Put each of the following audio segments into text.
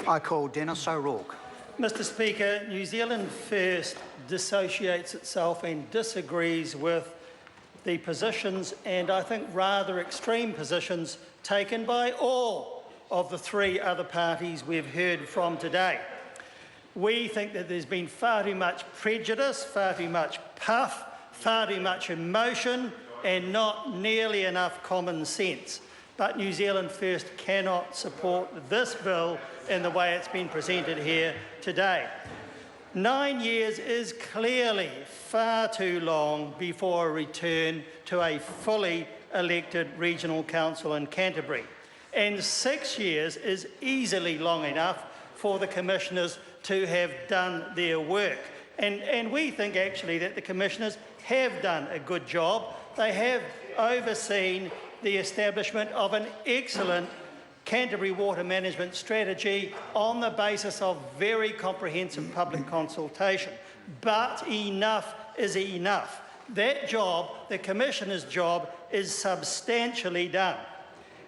I call Dennis O'Rourke. Mr Speaker, New Zealand First dissociates itself and disagrees with the positions, and I think rather extreme positions, taken by all of the three other parties we've heard from today. We think that there's been far too much prejudice, far too much puff, far too much emotion, and not nearly enough common sense. But New Zealand First cannot support this bill in the way it's been presented here today. 9 years is clearly far too long before a return to a fully elected regional council in Canterbury. And 6 years is easily long enough for the commissioners to have done their work. And we think actually that the commissioners have done a good job. They have overseen the establishment of an excellent Canterbury water management strategy on the basis of very comprehensive public consultation. But enough is enough. That job, the Commissioner's job, is substantially done.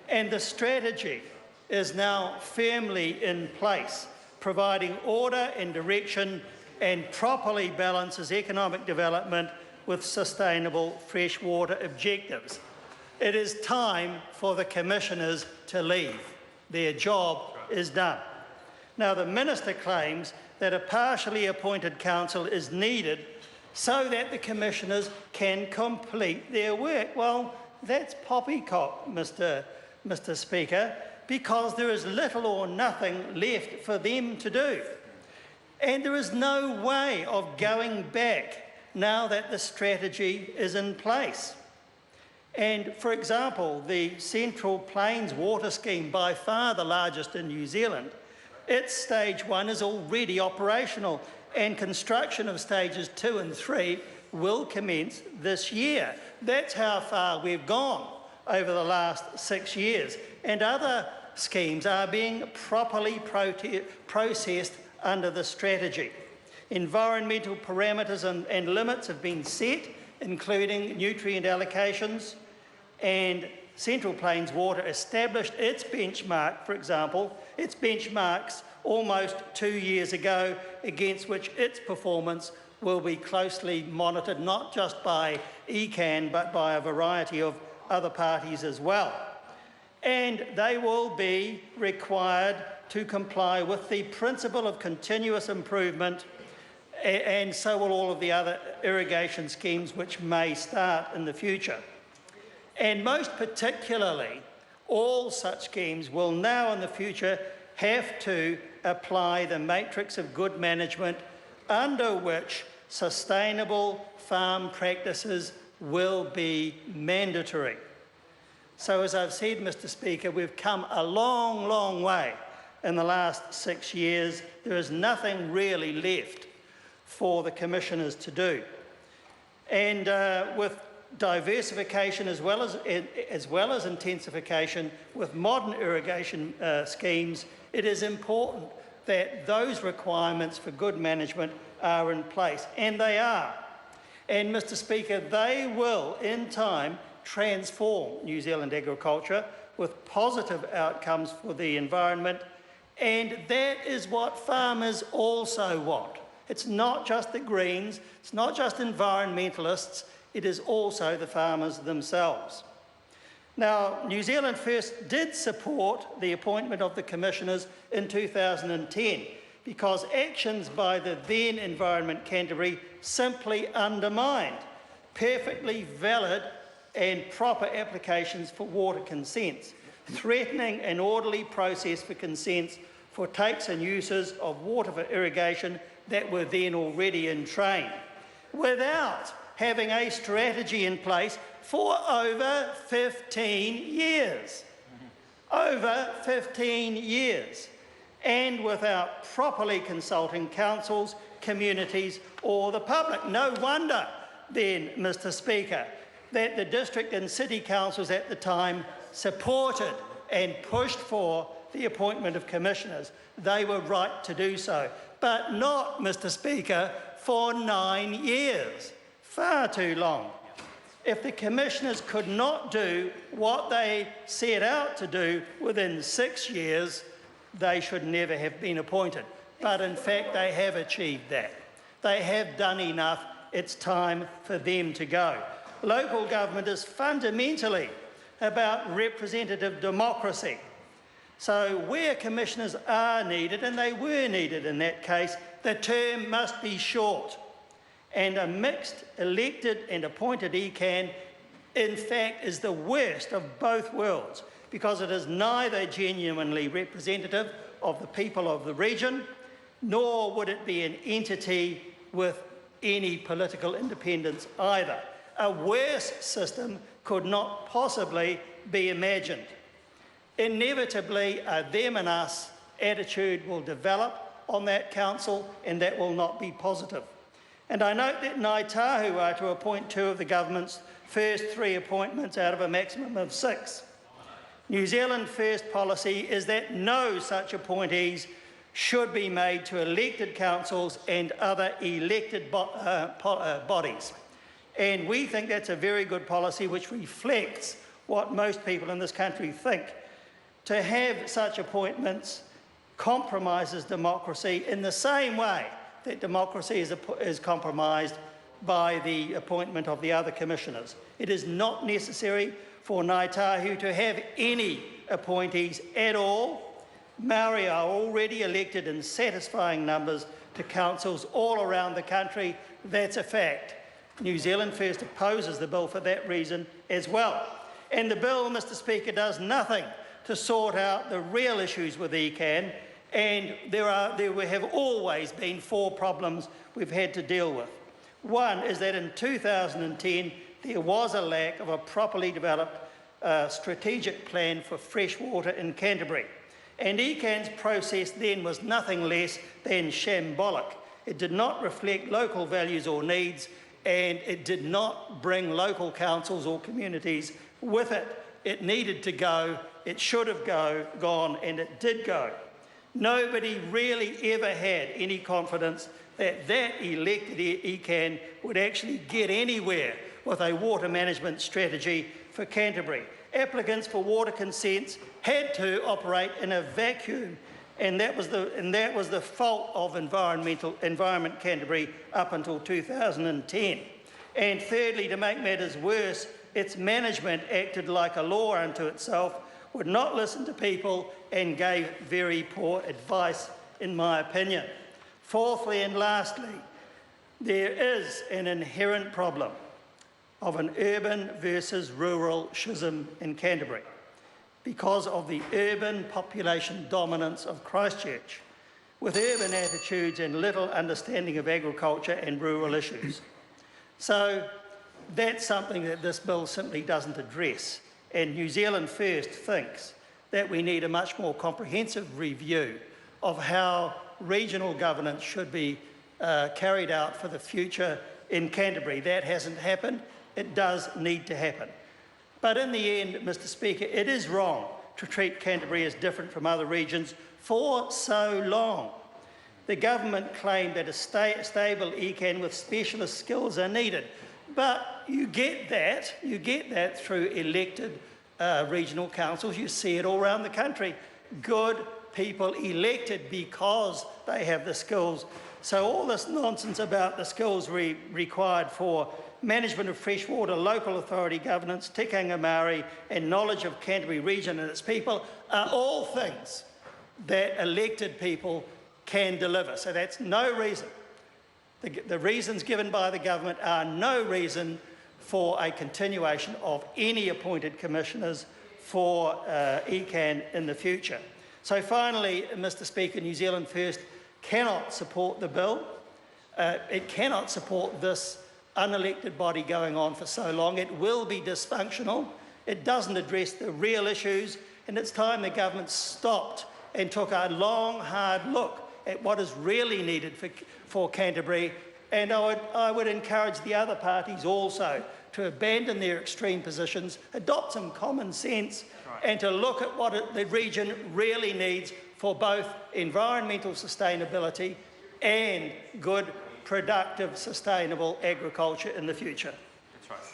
And the strategy is now firmly in place, providing order and direction and properly balances economic development with sustainable freshwater objectives. It is time for the Commissioners to leave. Their job is done. Now, the Minister claims that a partially appointed council is needed so that the Commissioners can complete their work. Well, that's poppycock, Mr Speaker, because there is little or nothing left for them to do. And there is no way of going back now that the strategy is in place. And, for example, the Central Plains Water Scheme, by far the largest in New Zealand, its stage 1 is already operational, and construction of stages 2 and 3 will commence this year. That's how far we've gone over the last 6 years. And other schemes are being properly processed under the strategy. Environmental parameters and limits have been set, including nutrient allocations, and Central Plains Water established its benchmark, for example, its benchmarks almost 2 years ago, against which its performance will be closely monitored, not just by ECAN, but by a variety of other parties as well. And they will be required to comply with the principle of continuous improvement, and so will all of the other irrigation schemes which may start in the future. And most particularly, all such schemes will now in the future have to apply the matrix of good management, under which sustainable farm practices will be mandatory. So, as I've said, Mr Speaker, we've come a long, long way in the last 6 years. There is nothing really left for the Commissioners to do. And with diversification as well as intensification with modern irrigation schemes, it is important that those requirements for good management are in place, and they are. And, Mr Speaker, they will, in time, transform New Zealand agriculture with positive outcomes for the environment, and that is what farmers also want. It's not just the Greens, it's not just environmentalists, it is also the farmers themselves. Now, New Zealand First did support the appointment of the Commissioners in 2010 because actions by the then Environment Canterbury simply undermined perfectly valid and proper applications for water consents, threatening an orderly process for consents for takes and uses of water for irrigation that were then already in train, without having a strategy in place for over 15 years. Over 15 years. And without properly consulting councils, communities or the public. No wonder then, Mr Speaker, that the district and city councils at the time supported and pushed for the appointment of commissioners. They were right to do so. But not, Mr Speaker, for 9 years. Far too long. If the commissioners could not do what they set out to do within 6 years, they should never have been appointed. But in fact, they have achieved that. They have done enough. It's time for them to go. Local government is fundamentally about representative democracy. So where commissioners are needed, and they were needed in that case, the term must be short. And a mixed elected and appointed ECAN, in fact, is the worst of both worlds, because it is neither genuinely representative of the people of the region, nor would it be an entity with any political independence either. A worse system could not possibly be imagined. Inevitably, a them and us attitude will develop on that council, and that will not be positive. And I note that Ngāi Tahu are to appoint 2 of the government's first 3 appointments out of a maximum of 6. New Zealand First policy is that no such appointees should be made to elected councils and other elected bodies. And we think that's a very good policy which reflects what most people in this country think. To have such appointments compromises democracy in the same way that democracy is compromised by the appointment of the other commissioners. It is not necessary for Ngāi Tahu to have any appointees at all. Maori are already elected in satisfying numbers to councils all around the country. That's a fact. New Zealand First opposes the bill for that reason as well. And the bill, Mr Speaker, does nothing to sort out the real issues with ECAN, and there have always been 4 problems we've had to deal with. One is that in 2010 there was a lack of a properly developed strategic plan for fresh water in Canterbury, and ECAN's process then was nothing less than shambolic. It did not reflect local values or needs, and it did not bring local councils or communities with it. It needed to go, it should have gone, and it did go. Nobody really ever had any confidence that that elected ECAN would actually get anywhere with a water management strategy for Canterbury. Applicants for water consents had to operate in a vacuum, and that was the fault of Environment Canterbury up until 2010. And thirdly, to make matters worse, its management acted like a law unto itself, would not listen to people, and gave very poor advice, in my opinion. Fourthly and lastly, there is an inherent problem of an urban versus rural schism in Canterbury because of the urban population dominance of Christchurch, with urban attitudes and little understanding of agriculture and rural issues. So that's something that this bill simply doesn't address. And New Zealand First thinks that we need a much more comprehensive review of how regional governance should be carried out for the future in Canterbury. That hasn't happened. It does need to happen. But in the end, Mr Speaker, it is wrong to treat Canterbury as different from other regions for so long. The government claimed that a stable ECAN with specialist skills are needed. But you get that through elected regional councils. You see it all around the country. Good people elected because they have the skills. So all this nonsense about the skills required for management of fresh water, local authority governance, tikanga Māori, and knowledge of Canterbury region and its people are all things that elected people can deliver. So that's no reason. The reasons given by the government are no reason for a continuation of any appointed commissioners for ECAN in the future. So finally, Mr Speaker, New Zealand First cannot support the bill. It cannot support this unelected body going on for so long. It will be dysfunctional. It doesn't address the real issues, and it's time the government stopped and took a long, hard look at what is really needed for Canterbury. And I would encourage the other parties also to abandon their extreme positions, adopt some common sense, and to look at what the region really needs for both environmental sustainability and good, productive, sustainable agriculture in the future.